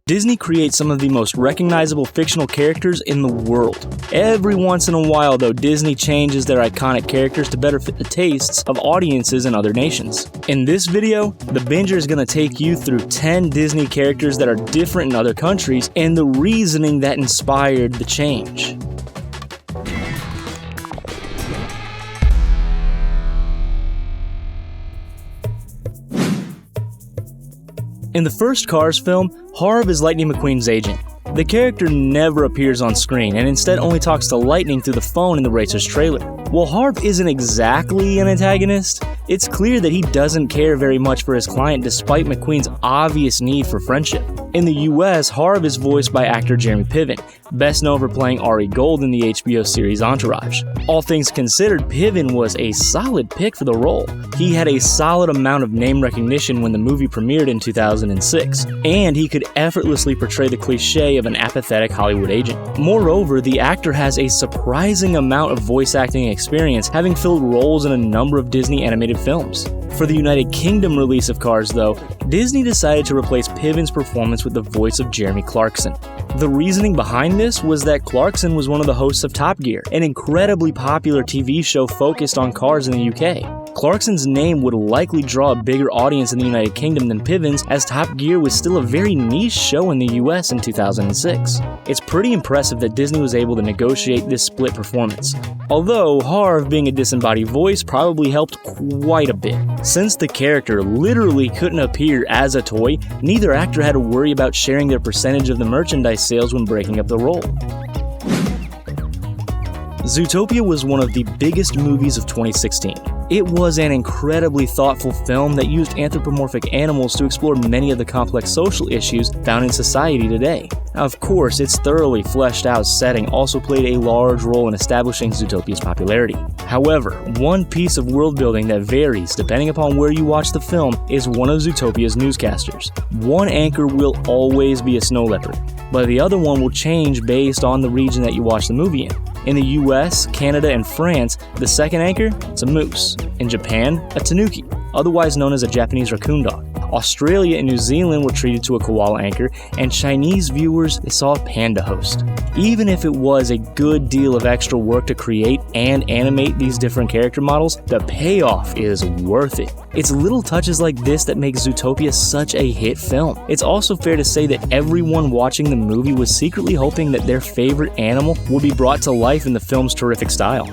Disney creates some of the most recognizable fictional characters in the world. Every once in a while, though, Disney changes their iconic characters to better fit the tastes of audiences in other nations. In this video, TheBinger is going to take you through 10 Disney characters that are different in other countries and the reasoning that inspired the change. In the first Cars film, Harv is Lightning McQueen's agent. The character never appears on screen and instead only talks to Lightning through the phone in the racer's trailer. While Harv isn't exactly an antagonist, it's clear that he doesn't care very much for his client despite McQueen's obvious need for friendship. In the US, Harv is voiced by actor Jeremy Piven, best known for playing Ari Gold in the HBO series Entourage. All things considered, Piven was a solid pick for the role. He had a solid amount of name recognition when the movie premiered in 2006, and he could effortlessly portray the cliche of an apathetic Hollywood agent. Moreover, the actor has a surprising amount of voice acting experience, having filled roles in a number of Disney animated films. For the United Kingdom release of Cars, though, Disney decided to replace Piven's performance with the voice of Jeremy Clarkson. The reasoning behind this was that Clarkson was one of the hosts of Top Gear, an incredibly popular TV show focused on cars in the UK. Clarkson's name would likely draw a bigger audience in the United Kingdom than Piven's, as Top Gear was still a very niche show in the US in 2006. It's pretty impressive that Disney was able to negotiate this split performance, although Harv being a disembodied voice probably helped quite a bit. Since the character literally couldn't appear as a toy, neither actor had to worry about sharing their percentage of the merchandise sales when breaking up the role. Zootopia was one of the biggest movies of 2016. It was an incredibly thoughtful film that used anthropomorphic animals to explore many of the complex social issues found in society today. Now, of course, its thoroughly fleshed out setting also played a large role in establishing Zootopia's popularity. However, one piece of world building that varies depending upon where you watch the film is one of Zootopia's newscasters. One anchor will always be a snow leopard, but the other one will change based on the region that you watch the movie in. In the US, Canada, and France, the second anchor is a moose. In Japan, a tanuki, otherwise known as a Japanese raccoon dog. Australia and New Zealand were treated to a koala anchor, and Chinese viewers, they saw a panda host. Even if it was a good deal of extra work to create and animate these different character models, the payoff is worth it. It's little touches like this that make Zootopia such a hit film. It's also fair to say that everyone watching the movie was secretly hoping that their favorite animal would be brought to life in the film's terrific style.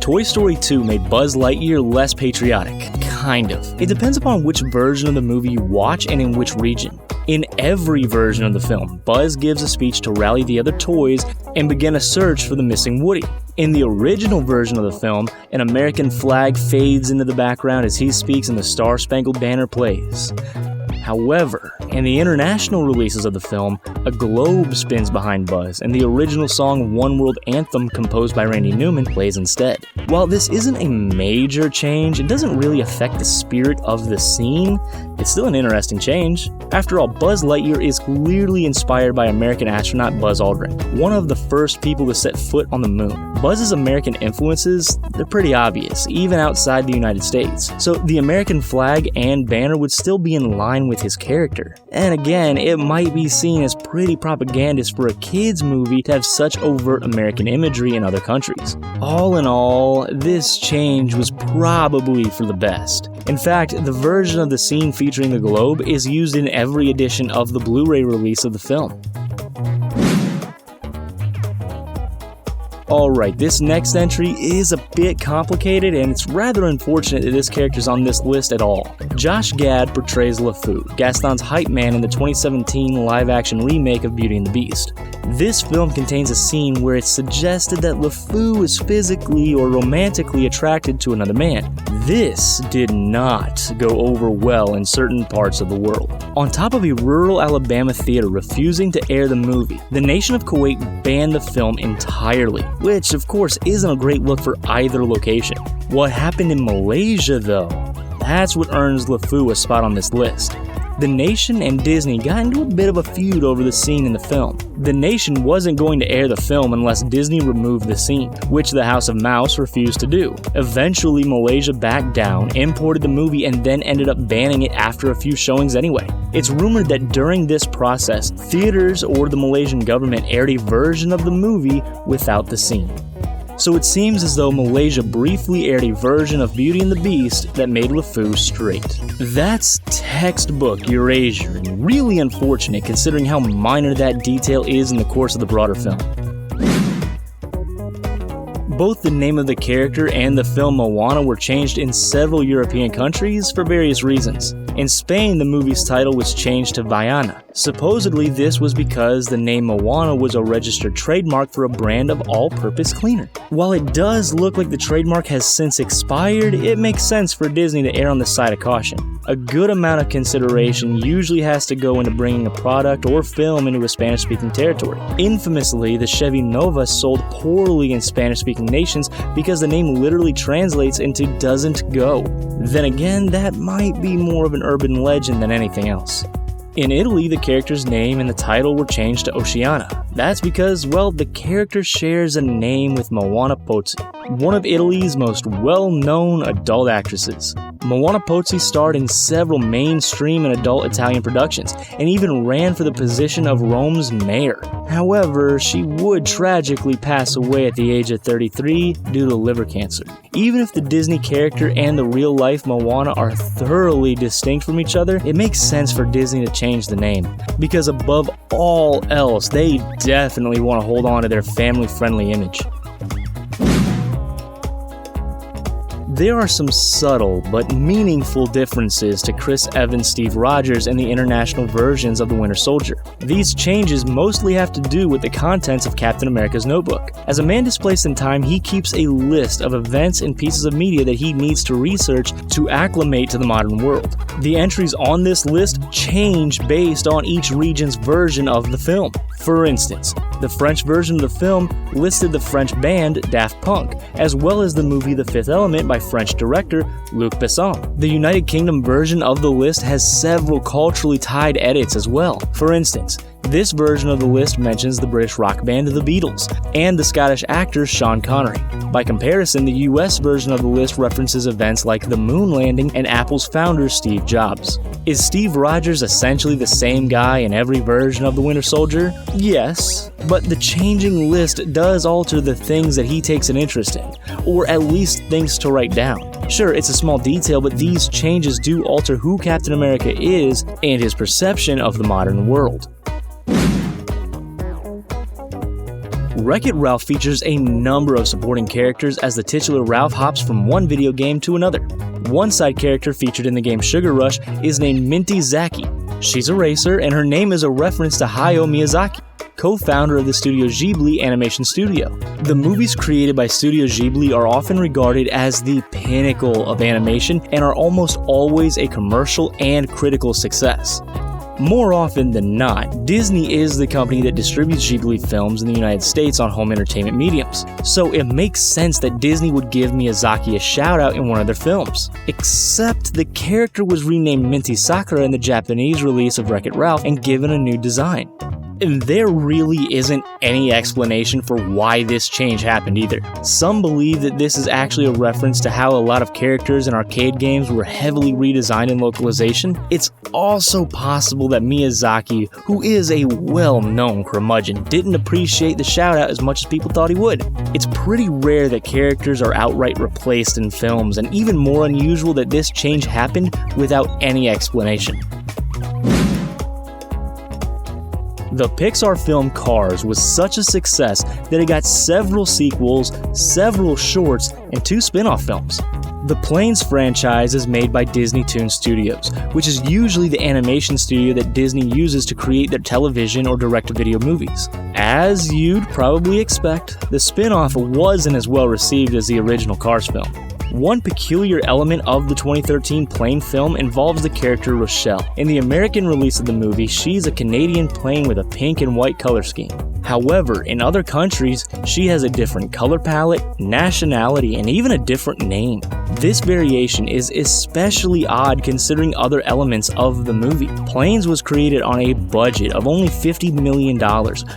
Toy Story 2 made Buzz Lightyear less patriotic. Kind of. It depends upon which version of the movie you watch and in which region. In every version of the film, Buzz gives a speech to rally the other toys and begin a search for the missing Woody. In the original version of the film, an American flag fades into the background as he speaks and the Star-Spangled Banner plays. However, in the international releases of the film, a globe spins behind Buzz, and the original song One World Anthem composed by Randy Newman plays instead. While this isn't a major change, it doesn't really affect the spirit of the scene. It's still an interesting change. After all, Buzz Lightyear is clearly inspired by American astronaut Buzz Aldrin, one of the first people to set foot on the moon. Buzz's American influences, they're pretty obvious, even outside the United States. So the American flag and banner would still be in line with his character. And again, it might be seen as pretty propagandist for a kids movie to have such overt American imagery in other countries. All in all, this change was probably for the best. In fact, the version of the scene featuring the globe is used in every edition of the Blu-ray release of the film. Alright, this next entry is a bit complicated, and it's rather unfortunate that this character's on this list at all. Josh Gad portrays Lefou, Gaston's hype man in the 2017 live-action remake of Beauty and the Beast. This film contains a scene where it's suggested that Lefou is physically or romantically attracted to another man. This did not go over well in certain parts of the world. On top of a rural Alabama theater refusing to air the movie, the nation of Kuwait banned the film entirely, which of course isn't a great look for either location. What happened in Malaysia though, that's what earns Lefou a spot on this list. The Nation and Disney got into a bit of a feud over the scene in the film. The Nation wasn't going to air the film unless Disney removed the scene, which the House of Mouse refused to do. Eventually, Malaysia backed down, imported the movie, and then ended up banning it after a few showings anyway. It's rumored that during this process, theaters or the Malaysian government aired a version of the movie without the scene. So it seems as though Malaysia briefly aired a version of Beauty and the Beast that made Lefou straight. That's textbook erasure, and really unfortunate considering how minor that detail is in the course of the broader film. Both the name of the character and the film Moana were changed in several European countries for various reasons. In Spain, the movie's title was changed to Vaiana. Supposedly, this was because the name Moana was a registered trademark for a brand of all-purpose cleaner. While it does look like the trademark has since expired, it makes sense for Disney to err on the side of caution. A good amount of consideration usually has to go into bringing a product or film into a Spanish-speaking territory. Infamously, the Chevy Nova sold poorly in Spanish-speaking nations because the name literally translates into doesn't go. Then again, that might be more of an urban legend than anything else. In Italy, the character's name and the title were changed to Oceana. That's because, well, the character shares a name with Moana Pozzi, one of Italy's most well-known adult actresses. Moana Pozzi starred in several mainstream and adult Italian productions, and even ran for the position of Rome's mayor. However, she would tragically pass away at the age of 33 due to liver cancer. Even if the Disney character and the real-life Moana are thoroughly distinct from each other, it makes sense for Disney to change the name, because above all else, they definitely want to hold on to their family-friendly image. There are some subtle but meaningful differences to Chris Evans' Steve Rogers and the international versions of the Winter Soldier. These changes mostly have to do with the contents of Captain America's notebook. As a man displaced in time, he keeps a list of events and pieces of media that he needs to research to acclimate to the modern world. The entries on this list change based on each region's version of the film. For instance, the French version of the film listed the French band Daft Punk, as well as the movie The Fifth Element by French director Luc Besson. The United Kingdom version of the list has several culturally tied edits as well. For instance, this version of the list mentions the British rock band The Beatles and the Scottish actor Sean Connery. By comparison, the US version of the list references events like the moon landing and Apple's founder Steve Jobs. Is Steve Rogers essentially the same guy in every version of the Winter Soldier? Yes, but the changing list does alter the things that he takes an interest in, or at least thinks to write down. Sure, it's a small detail, but these changes do alter who Captain America is and his perception of the modern world. Wreck-It Ralph features a number of supporting characters as the titular Ralph hops from one video game to another. One side character featured in the game Sugar Rush is named Minty Zaki. She's a racer, and her name is a reference to Hayao Miyazaki, co-founder of the Studio Ghibli animation studio. The movies created by Studio Ghibli are often regarded as the pinnacle of animation and are almost always a commercial and critical success. More often than not, Disney is the company that distributes Ghibli films in the United States on home entertainment mediums, so it makes sense that Disney would give Miyazaki a shout-out in one of their films. Except the character was renamed Minty Sakura in the Japanese release of Wreck-It Ralph and given a new design. There really isn't any explanation for why this change happened either. Some believe that this is actually a reference to how a lot of characters in arcade games were heavily redesigned in localization. It's also possible that Miyazaki, who is a well-known curmudgeon, didn't appreciate the shout-out as much as people thought he would. It's pretty rare that characters are outright replaced in films, and even more unusual that this change happened without any explanation. The Pixar film Cars was such a success that it got several sequels, several shorts, and 2 spin-off films. The Planes franchise is made by Disney Toon Studios, which is usually the animation studio that Disney uses to create their television or direct-to-video movies. As you'd probably expect, the spin-off wasn't as well received as the original Cars film. One peculiar element of the 2013 Plane film involves the character Rochelle. In the American release of the movie, she's a Canadian plane with a pink and white color scheme. However, in other countries, she has a different color palette, nationality, and even a different name. This variation is especially odd considering other elements of the movie. Planes was created on a budget of only $50 million,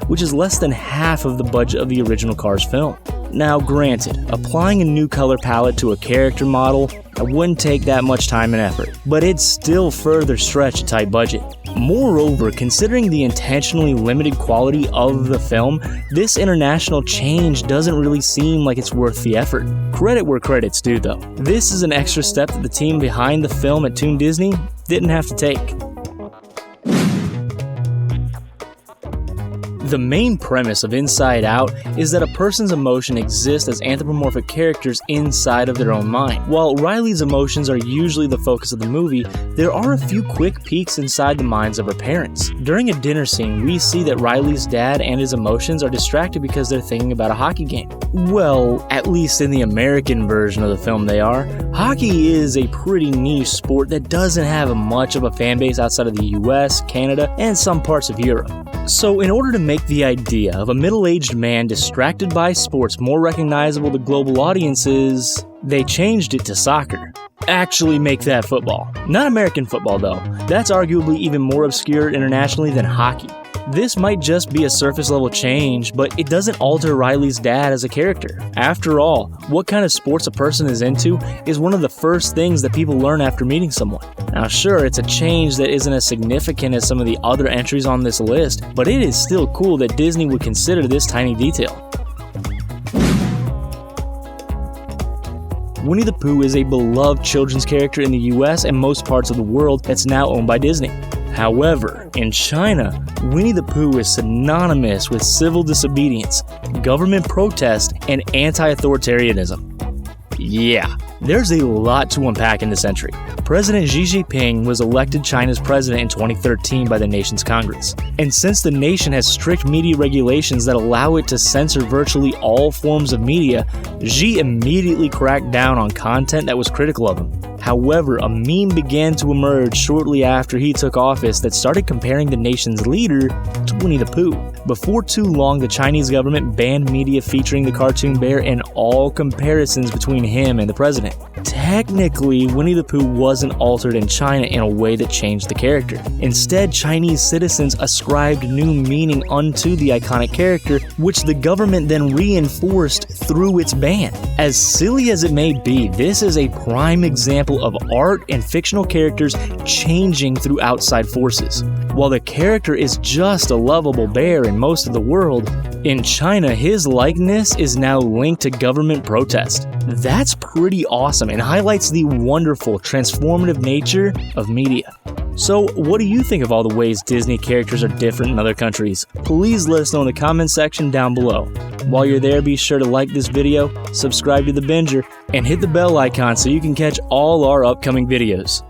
which is less than half of the budget of the original Cars film. Now granted, applying a new color palette to a character model wouldn't take that much time and effort, but it'd still further stretch a tight budget. Moreover, considering the intentionally limited quality of the film, this international change doesn't really seem like it's worth the effort. Credit where credit's due though. This is an extra step that the team behind the film at Toon Disney didn't have to take. The main premise of Inside Out is that a person's emotions exist as anthropomorphic characters inside of their own mind. While Riley's emotions are usually the focus of the movie, there are a few quick peeks inside the minds of her parents. During a dinner scene, we see that Riley's dad and his emotions are distracted because they're thinking about a hockey game. Well, at least in the American version of the film they are. Hockey is a pretty niche sport that doesn't have much of a fan base outside of the US, Canada, and some parts of Europe. So in order to make the idea of a middle-aged man distracted by sports more recognizable to global audiences, they changed it to soccer. Actually make that football. Not American football though. That's arguably even more obscure internationally than hockey. This might just be a surface level change, but it doesn't alter Riley's dad as a character. After all, what kind of sports a person is into is one of the first things that people learn after meeting someone. Now sure, it's a change that isn't as significant as some of the other entries on this list, but it is still cool that Disney would consider this tiny detail. Winnie the Pooh is a beloved children's character in the US and most parts of the world that's now owned by Disney. However, in China, Winnie the Pooh is synonymous with civil disobedience, government protest, and anti-authoritarianism. Yeah, there's a lot to unpack in this entry. President Xi Jinping was elected China's president in 2013 by the nation's Congress. And since the nation has strict media regulations that allow it to censor virtually all forms of media, Xi immediately cracked down on content that was critical of him. However, a meme began to emerge shortly after he took office that started comparing the nation's leader to Winnie the Pooh. Before too long, the Chinese government banned media featuring the cartoon bear and all comparisons between him and the president. Technically, Winnie the Pooh wasn't altered in China in a way that changed the character. Instead, Chinese citizens ascribed new meaning unto the iconic character, which the government then reinforced through its ban. As silly as it may be, this is a prime example of art and fictional characters changing through outside forces. While the character is just a lovable bear in most of the world, in China his likeness is now linked to government protest. That's pretty awesome and highlights the wonderful, transformative nature of media. So, what do you think of all the ways Disney characters are different in other countries? Please let us know in the comment section down below. While you're there, be sure to like this video, subscribe to TheBinger, and hit the bell icon so you can catch all our upcoming videos.